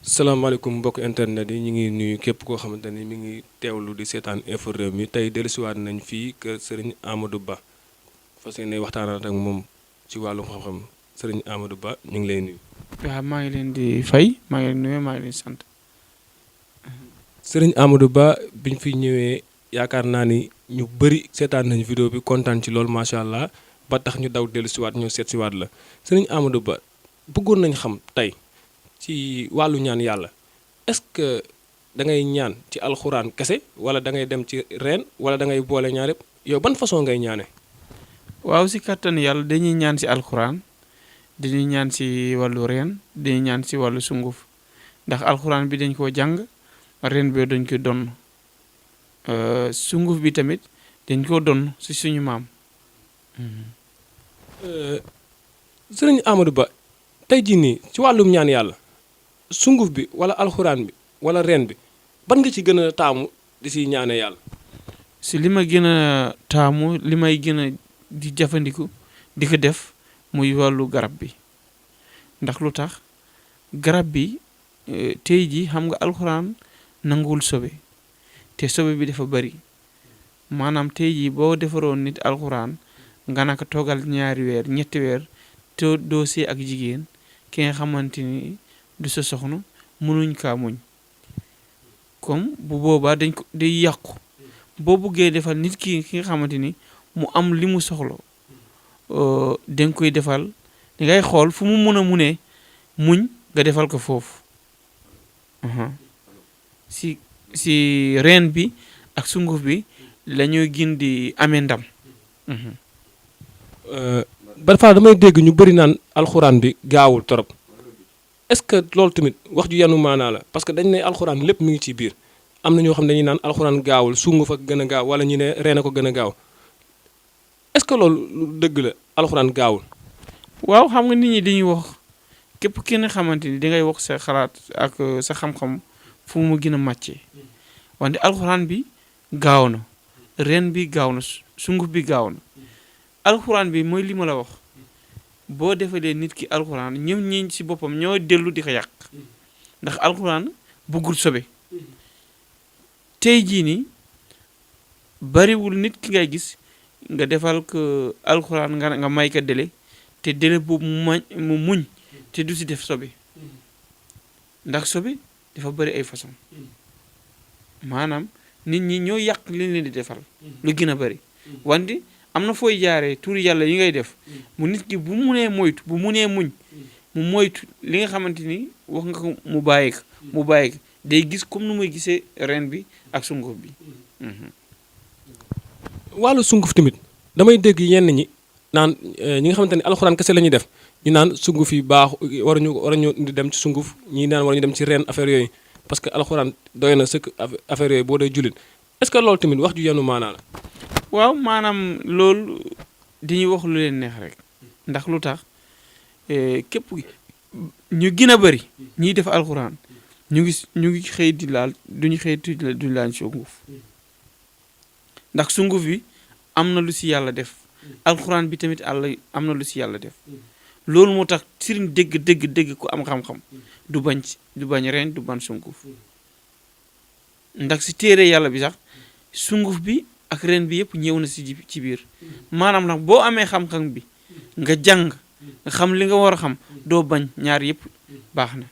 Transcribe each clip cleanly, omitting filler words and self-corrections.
salaamaaleykum mbokk internet yi ñu ngi nuyu képp koo xamante ni mi ngi teewlu di seetaan info réew mi tey dellusiwaat nañ fii kër Serigne Amadou Ba fas yéene waxtaanaat ak moom ci wàllum xam-xam Serigne Amadou Ba ñu ngi lay nuyu. waaw maa ngi leen di fay maa ngi leen di nuyu maa ngi leen di sant. Serigne Amadou Ba biñ fi ñëwee yaakaar naa ni ñu bëri seetaan nañu vidéo bi kontaan ci loolu macha allah ba tax ñu daw dellusiwaat ñëw seet siwaat la Serigne Amadou Ba bëggoon nañ xam tey. ci wàllu ñaan yàlla est-ce que da ngay ñaan ci alxuraan kese wala da ngay dem ci reen wala da ngay boole ñaar yëpp yow ban façon ngay ñaane. waaw si kattan yàlla dañuy ñaan si alxuraan dañuy ñaan si wàllu reen dañuy ñaan si wàllu sunguf ndax alxuraan bi dañ koo jàng reen bi dañ ko donn sunguf bi tamit dañ koo donn si suñu maam. sëriñ Amadou Ba tey jii nii ci wàllum ñaan yàlla. sunguf bi wala alxuraan bi wala reen bi ban nga ci gën a taamu di si ñaane yàlla. si li ma gën a taamu li may gën a di jëfandiku di ko def muy wàllu garab bi ndax lu tax garab bi tey ji xam nga alxuraan nanguwul sobe te sobe bi dafa bari maanaam tey ji boo defaroon nit alxuraan nga naka toogal 2 weer 3 weer te doo see ak jigéen ki nga xamante ni du sa soxna mënuñ kaa muñ comme bu boobaa dañ ko day yàqu boo buggee defal nit ki nga xamante ni mu am li mu soxla danga koy defal dangay xool fu mu mën a munee muñ nga defal ko foofu si reen bi ak sunguf bi la ñuy gën di amee ndam. Parfois damay dégg ñu bëri naan alxuraan bi gaawul torop est-ce que loolu tamit wax ju yanu maanaa la parce que dañ ne alxuraan lépp mi ngi ci biir am na ñoo xam ne dañuy naan alxuraan gaawul sunguf ak gën a gaaw wala ñu ne reen a ko gën a gaaw est-ce que loolu dëgg la alxuraan gaawul. waaw xam nga nit ñi dañuy wax képp kenn xamante ni dangay wax sa xalaat ak sa xam-xam fu mu gën a màccee wante alxuraan bi gaaw na reen bi gaaw na sunguf bi gaaw na alxuraan bi mooy li ma la wax. boo defalee nit ki alxuraan ñoom ñi ci boppam ñoo dellu di ko yàq ndax alxuraan buggul sobe tey jii nii bariwul nit ki ngay gis nga defal ko alxuraan nga may ko délai te délai boobu mu muñ te du ci def sobe ndax sobe dafa bari ay façon maanaam nit ñi ñoo yàq li leen di defal lu gën a bari wante am na fooy jaaree tur yàlla yi ngay def mu nit ki bu munee moytu bu munee muñ mu moytu li nga xamante ni wax nga ko mu bàyyi ko day gis comme nu muy gisee reen bi ak sunguf bi. wàllu sunguf tamit damay dégg yenn ñi naan ñi nga xamante ni alxuraan kese la ñuy def ñu naan sunguf yi baax waruñu di dem ci sunguf ñii naan waruñu dem ci reen affaire yooyu parce que alxuraan doy na sëkk affaire yooyu boo dee jullit est-ce que loolu tamit wax ju yanu maanaa la. waaw maanaam loolu dañuy wax lu leen neex rek ndax lu tax képp ñu gën a bari ñiy def alxuraan ñu ngi xëy di laal duñu xëy duñu laal sunguf ndax sunguf bi am na lu ci yàlla def alxuraan bi tamit am na lu ci yàlla def loolu moo tax sëriñ dégg ku am xam-xam du bañ reen du bañ sunguf ndax ci téere yàlla bi sax sunguf bi ak reen bi yëpp ñëw na ci biir maanaam nag boo amee xam-xam bi nga jàng nga xam li nga war a xam doo bañ ñaar yëpp baax na.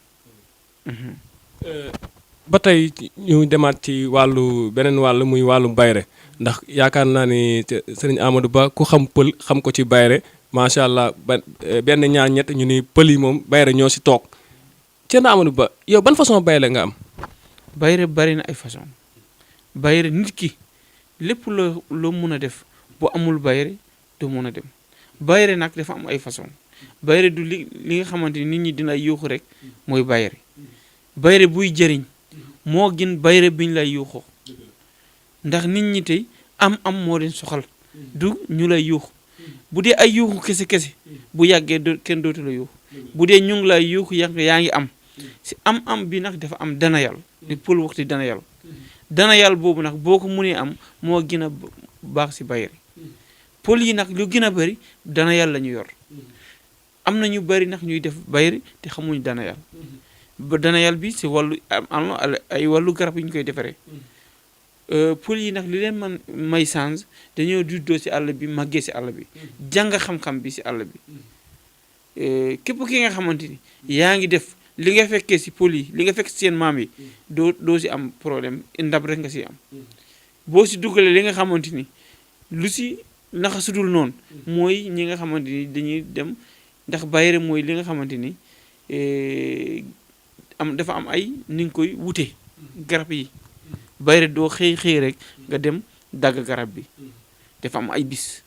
ba tey ñu demaat ci wàllu beneen wàll muy wàllu bayre ndax yaakaar naa ni sëriñ Amadou Ba ku xam pël xam ko ci bayre macha allah benn ñaar ñett ñu ni pël yi moom bayre ñoo ci toog sëriñ Amadou Ba yow ban façon bayre nga am. bayre bari na ay façon bayre nit ki. lépp loo mun a def bu amul bayre du mun a dem bayre nag dafa am ay façon bayre du li nga xamante ni nit ñi dina yuuxu rek mooy bayre buy jëriñ moo gën bayre biñ lay yuuxoo ndax nit ñi tey am moo leen soxal du ñu lay yuuxu bu dee ay yuuxu kese bu yàggee kenn dootu la yuuxu bu dee ñu ngi lay yuuxu yaa ngi am si am bi nag dafa am dana yàlla li pël waxti dana yàlla dana yàlla boobu nag boo ko mënee am moo gën a baax si bayre pël yi nag lu gën a bari dana yàlla la ñu yor am na ñu bari nag ñuy def bayre te xamuñ dana yàlla ba danayal bi si wàllu am na ay wàllu garab yu ñu koy defaree pël yi nag li leen man may change dañoo juddoo si àll bi màggee si àll bi jàng xam-xam bi si àll bi képp ki nga xamante ni yaa ngi def li nga fekkee si pël yi li nga fekk si seen maam yi doo si am problème ndab rek nga si am boo si dugalee li nga xamante ni lu si naxa sudul noonu mooy ñi nga xamante ni dañuy dem ndax bayre mooy li nga xamante ni dafa am ay ni nga koy wute garab yi bayre doo xëy rek nga dem dagg garab bi dafa am ay bis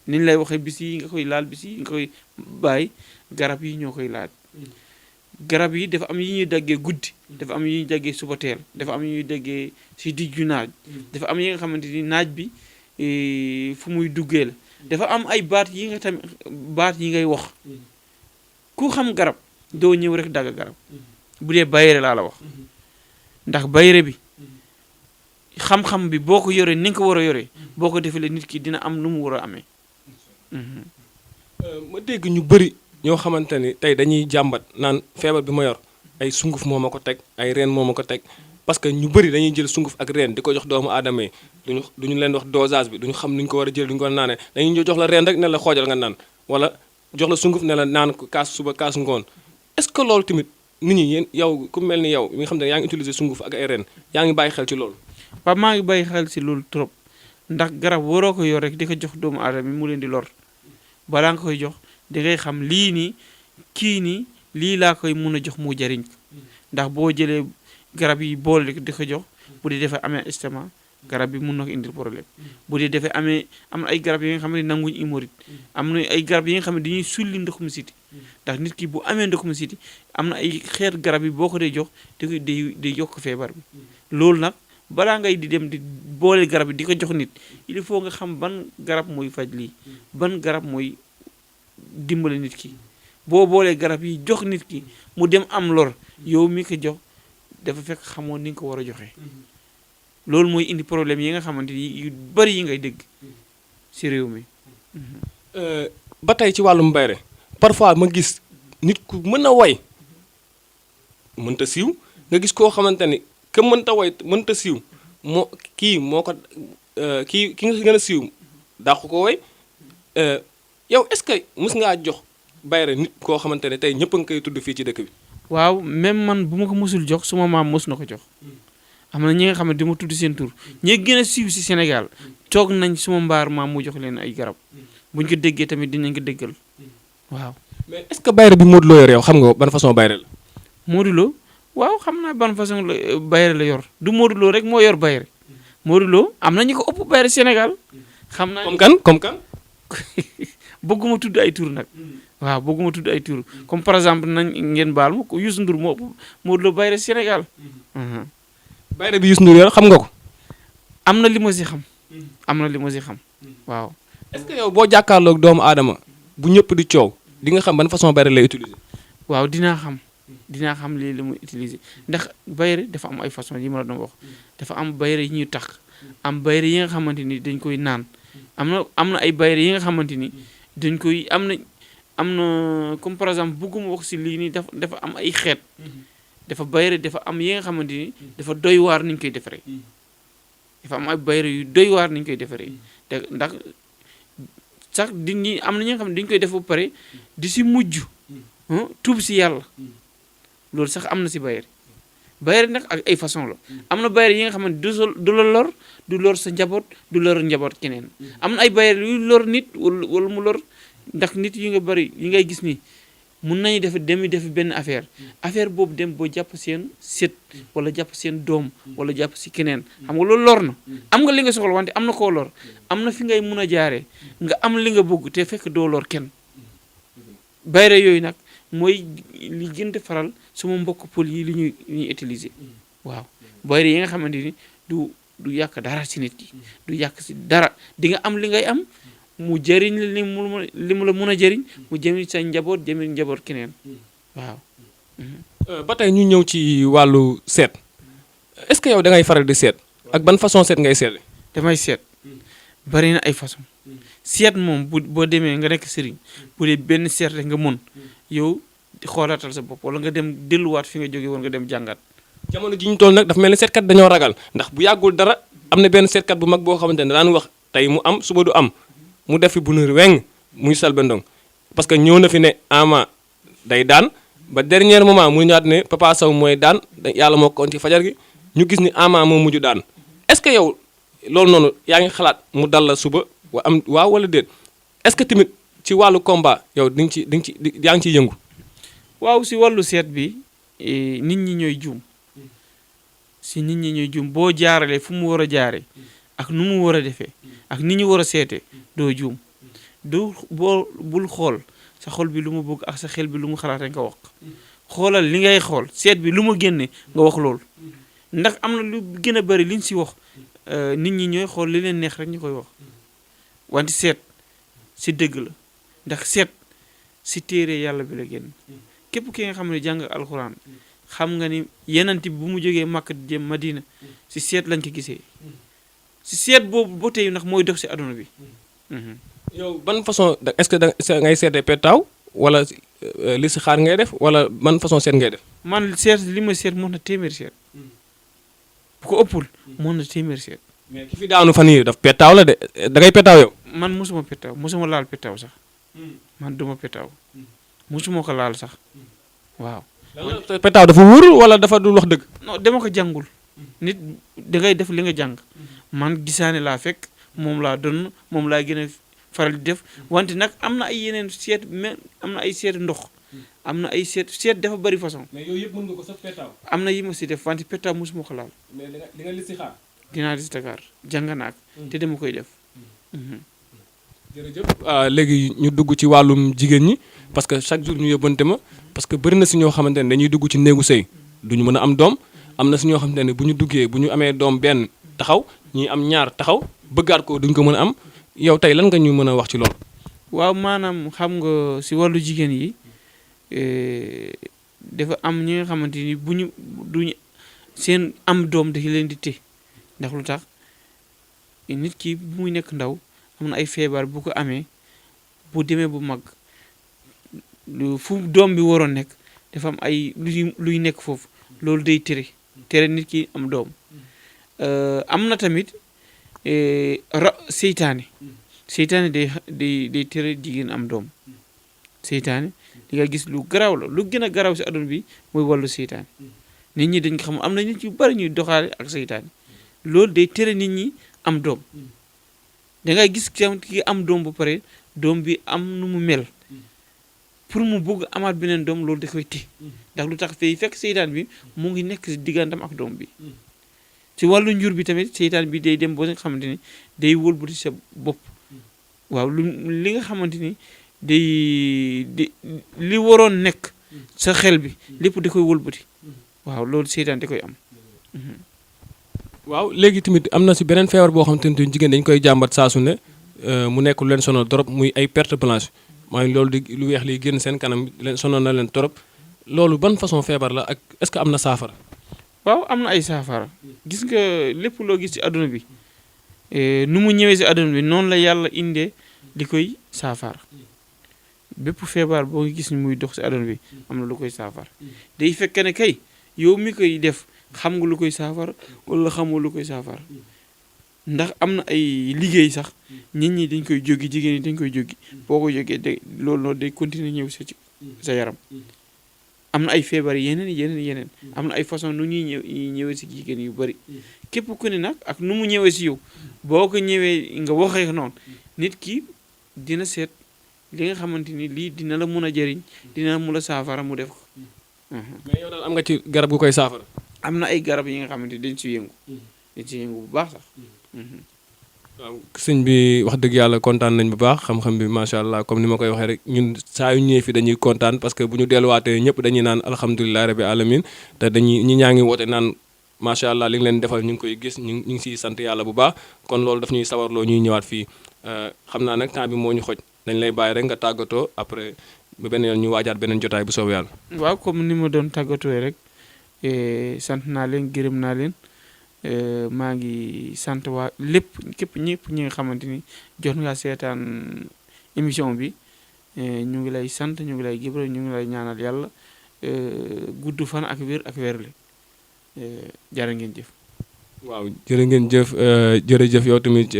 ni ñu lay waxee bis yi nga koy laal bis yi nga koy bàyyi garab yi ñoo koy laal garab yi dafa am yi ñuy daggee guddi dafa am yi ñuy daggee suba teel dafa am yi ñuy daggee si diggu naaj dafa am yi nga xamante ni naaj bi fu muy duggee la dafa am ay baat yi nga tamit baat yi ngay wax ku xam garab doo ñëw rek dagg garab bu dee bayre laa la wax ndax bayre bi xam-xam bi boo ko yoree ni nga ko war a yoree boo ko defalee nit ki dina am nu mu war a amee. ma dégg ñu bëri ñoo xamante ni tey dañuy jàmbat naan feebar bi ma yor ay sunguf moo ma ko teg ay reen moo ma ko teg parce que ñu bëri dañuy jël sunguf ak reen di ko jox doomu aadama yi duñu leen wax dosage bi duñu xam ni ñu ko war a jël duñu ko war a naanee dañuy jox la reen rek ne la xoojal nga naan wala jox la sunguf ne la naan ko kaas suba kaas ngoon est-ce que loolu tamit nit ñi yéen yow ku mel ni yow mi nga xam ne yaa ngi utiliser sunguf ak ay reen yaa ngi bàyyi xel ci loolu. waaw maa ngi bàyyi xel si loolu trop ndax garab waroo ko yor rek di ko jox doomu aadama yi mu leen di lor balaa nga koy jox da ngay xam lii nii kii nii lii laa koy mun a jox mu jariñ ndax boo jëlee garab yi boole di ko jox bu dee dafa amee estomac garab bi mun na ko indil problème bu dee dafa amee am na ay garab yi nga xam ne nanguñ hémorroïde am na ay garab yi nga xam ne dañuy sulli ndoxum siti ndax nit ki bu amee ndoxum siti am na ay xeet garab yi boo ko dee jox day yokk feebar bi loolu nag balaa ngay di dem di boole garab yi di ko jox nit il faut nga xam ban garab mooy faj lii ban garab mooy dimbale nit ki boo boolee garab yi jox nit ki mu dem am lor yow mi ko jox dafa fekk xamoon ni nga ko war a joxe loolu mooy indi problème yi nga xamante ni yu bari yi ngay dégg ci réew mi. ba tey ci wàllum bayre parfois ma gis nit ku mën a way mënta siiw nga gis koo xamante ni que mënta way mënta siiw moo ko ki nga gën a siiw dàqu ko way yow est-ce que mës ngaa jox bayre nit koo xamante ne tey ñëpp a nga koy tudd fii ci dëkk bi. waaw même man bu ma ko mësul jox suma maam mës na ko jox am na ñi nga xam ne dama tudd seen tur ñi gën a siiw ci Sénégal toog nañ suma mbaar maam mu jox leen ay garab buñ ko déggee tamit dinañ ko déggal waaw. mais est-ce que bayre bi Modou Lo yor yow xam nga ban façon bayre la. Modou Lo waaw xam naa ban façon la bayre la yor du Modou Lo rek moo yor bayre Modou Lo am na ñu ko ëpp bayre Sénégal. xam naa comme kan. bëgguma tudd ay tur nag. waaw bëgguma tudd ay tur comme par exemple nañ ngeen baal ma ko Youssou Ndour moo ëpp Modou Lo bayre Sénégal. bayre bi Youssou Ndour yor xam nga ko. am na li ma si xam. am na li ma si xam waaw. est-ce que yow boo jàkkaarloog doomu aadama bu ñëpp di coow di nga xam ban façon bayre lay utiliser. waaw dinaa xam lii la muy utiliser ndax bayre dafa am ay façon yi ma la doon wax dafa am bayre yi ñuy tax am bayre yi nga xamante ni dañ koy naan am na ay bayre yi nga xamante ni dañ koy am na comme par exemple bugguma wax si lii nii dafa am ay xeet dafa bayre dafa am yi nga xamante ni dafa doy waar ni ñu koy defaree dafa am ay bayre yu doy waar ni ñu koy defaree te ndax sax ñi am na ñi nga xam ne dañu koy def ba pare di si mujj tuub si yàlla loolu sax am na si bayre nag ak ay façon la am na bayre yi nga xam ne du la lor du lor sa njaboot du lor njaboot keneen am na ay bayre yu lor nit wala mu lor ndax nit yi nga bari yi ngay gis ni mun nañu def benn affaire boobu dem boo jàpp seen sët wala jàpp seen doom wala jàpp si keneen xam nga loolu lor na am nga li nga soxla wante am na koo lor am na fi ngay mun a jaaree nga am li nga bëgg te fekk doo lor kenn bayre yooyu nag mooy li gën a faral suma mbokk pël yi li ñuy utiliser waaw bayre yi nga xamante ni du yàq dara si nit ki du yàq si dara di nga am li ngay am mu jëriñ li mu la mun a jëriñ mu jëriñ sa njaboot jëriñ njaboot keneen waaw. ba tey ñu ñëw ci wàllu seet est-ce que yow da ngay faral di seet ak ban façon seet ngay seet. damay seet bari na ay façon seet moom boo demee nga nekk sëriñ bu dee benn seet rek nga mën yow xoolaatal sa bopp wala nga dem delluwaat fi nga jóge woon nga dem jàngat. jamono ji ñu toll nag dafa mel ni seetkat dañoo ragal ndax bu yàggul dara am na benn seetkat bu mag boo xamante ne daan wax tey mu am suba du am mu def fi bu nu weng muy Selbé Ndom parce que ñëw na fi ne Ama day daan ba dernier moment mu ñëwaat ne Papa Sow mooy daan yàlla moo ko ci fajar gi ñu gis ni Ama moo mujj daan est-ce que yow loolu noonu yaa ngi xalaat mu dal la suba waaw wala déet est-ce que tamit ci wàllu combat yow di nga ci yaa ngi ciy yëngu. waaw si wàllu seet bi nit ñi ñooy juum si nit ñi ñooy juum boo jaaralee fu mu war a jaare ak nu mu war a defee ak ni ñu war a seete doo juum bul xool sa xol bi lu mu bëgg ak sa xel bi lu mu xalaat nga wax xoolal li ngay xool seet bi lu mu génne nga wax loolu ndax am na lu gën a bari liñ si wax nit ñi ñooy xool li leen neex rek ñu koy wax wante seet si dëgg la ndax seet si téere yàlla bi la génn képp ki nga xam ne jàng alxuraan xam nga ni yenanti bu mu jógee Makka di jëm Madina si seet lañ ko gisee si seet boobu ba tey ndax mooy dox si aduna bi. yow ban façon est-ce que ngay seetee petaaw wala li si xaar ngay def wala ban façon seet ngay def. man seet li ma seet mën na téeméeri seet bu ko ëppul mën na téeméeri seet. mais ki fi daanu fan yii daf petaaw la de da ngay petaaw yow. man mosuma petaaw mosuma laal petaaw sax man duma petaaw mosuma ko laal sax waaw. petaaw dafa wóor wala dafa dul wax dëgg. non dama ko jàngul nit dangay def li nga jàng man gisaane laa fekk moom laa doon moom laa gën a faral di def wante nag am na ay yeneen seet mais am na ay seet ndox am na ay seet dafa bari façon. mais yooyu yëpp mën nga ko sax petaaw. am na yi ma si def wante petaaw mosuma ko laal. mais li nga lis si xaar. dinaa lis Dakar jàng naa ko te dama koy def. jërëjëf léegi ñu dugg ci wàllum jigéen ñi parce que chaque jour ñu yóbbante ma parce que bëri na si ñoo xamante ne dañuy dugg ci néegu sëy duñu mën a am doom am na si ñoo xamante ne bu ñu duggee bu ñu amee doom benn taxaw ñi am ñaar taxaw bëggaat ko duñ ko mën a am yow tey lan nga ñu mën a wax ci loolu. waaw maanaam xam nga si wàllu jigéen yi dafa am ñi nga xamante ni duñu seen am doom dafa leen di té ndax lu tax nit ki bu muy nekk ndaw am na ay feebar bu ko amee bu demee bu mag fu doom bi waroon nekk dafa am ay luy nekk foofu loolu day tere nit ki am doom am na tamit seytaane day tere jigéen am doom seytaane di nga gis lu garaaw la lu gën a garaaw si àdduna bi mooy wàllu seytaane nit ñi dañ ko xam am na nit yu bari ñuy doxaale ak seytaane loolu day tere nit ñi am doom dangay gis ki am doom ba pare doom bi am nu mu mel pour mu bugg amaat beneen doom loolu da koy ti ndax lu tax fekk seytaan bi mu ngi nekk si diggantam ak doom bi ci wàllu njur bi tamit seytaan bi day dem ba nga xamante ni day wëlbati sa bopp waaw li nga xamante ni li waroon nekk sa xel bi lépp da koy wëlbati waaw loolu seytaan da koy am. waaw léegi tamit am na si beneen feebar boo xamante ni jigéen dañ koy jàmbat saa su ne mu nekk lu leen sonal trop muy ay perte blanche mooy loolu di lu weex liy génn seen kanam leen sonal na leen trop loolu ban façon feebar la ak est-ce que am na saafara. waaw am na ay saafara gis nga lépp loo gis ci àdduna bi nu mu ñëwee si àdduna bi noonu la yàlla indee di koy saafara bépp feebar boo gis ni muy dox si àdduna bi am na lu koy saafara day fekk ne kay yow mi koy def xam nga lu koy saafara wala xamoo lu koy saafara ndax am na ay liggéey sax nit ñi dañ koy jógi jigéen ñi dañ koy jógi boo ko jógee de loolu noonu day continuer ñëw sa yaram am na ay feebar yeneen am na ay façon nu ñuy ñëwee si jigéen yu bari képp ku ne nag ak nu mu ñëwee si yow boo ko ñëwee nga waxee noonu nit ki dina seet li nga xamante ni lii dina la mun a jëriñ dina la mun a saafara mu def ko. mais yow daal am nga ci garab gu koy saafara. am na ay garab yi nga xamante ni dañ ci yëngu bu baax sax. waaw sëñ bi wax dëgg yàlla kontaan nañ bu baax xam-xam bi macha allah comme ni ma koy waxee rek ñun saa yu ñëwee fi dañuy kontaan parce que bu ñu delluwaatee ñëpp dañuy naan alhamdulilah rabbi alamin te ñi ñaa ngi woote naan macha allah li nga leen defal ñu ngi koy gis ñu ngi siy sant yàlla bu baax kon loolu daf ñuy sawarloo ñuy ñëwaat fii xam naa nag temps bi moo ñu xoj dañ lay bàyyi rek nga tàggatoo après ba beneen yoon ñu waajaat beneen jotaay bu soobee yàlla. waaw comme ni ma doon tàggatoo rek sant naa leen gërëm naa leen. maa ngi sant waa lépp ñëpp ñi nga xamante ni jot ngaa seetaan émission bi ñu ngi lay sant ñu ngi lay gibra ñu ngi lay ñaanal yàlla gudd fan ak wér ak wérle jërë ngeen jëf. waaw jërë ngeen jëf jërëjëf yow tamit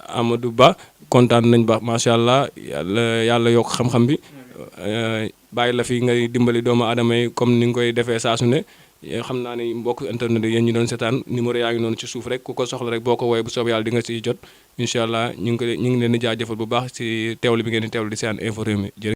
Amadou Ba kontaan nañ ba macha allah yàlla yokk xam-xam bi bàyyi la fi ngay dimbali doomu aadama yi comme ni nga koy defee saa su ne xam naa ni mbokk internet yi yéen ñu doon seetaan numéro yaa ngi noonu ci suuf rek ku ko soxla rek boo ko woowee bu soob yàlla di nga siy jot incha allah ñu ngi leen di jaajëfal bu baax si teewlu bi ngeen di teewlu di seen info Rewmi.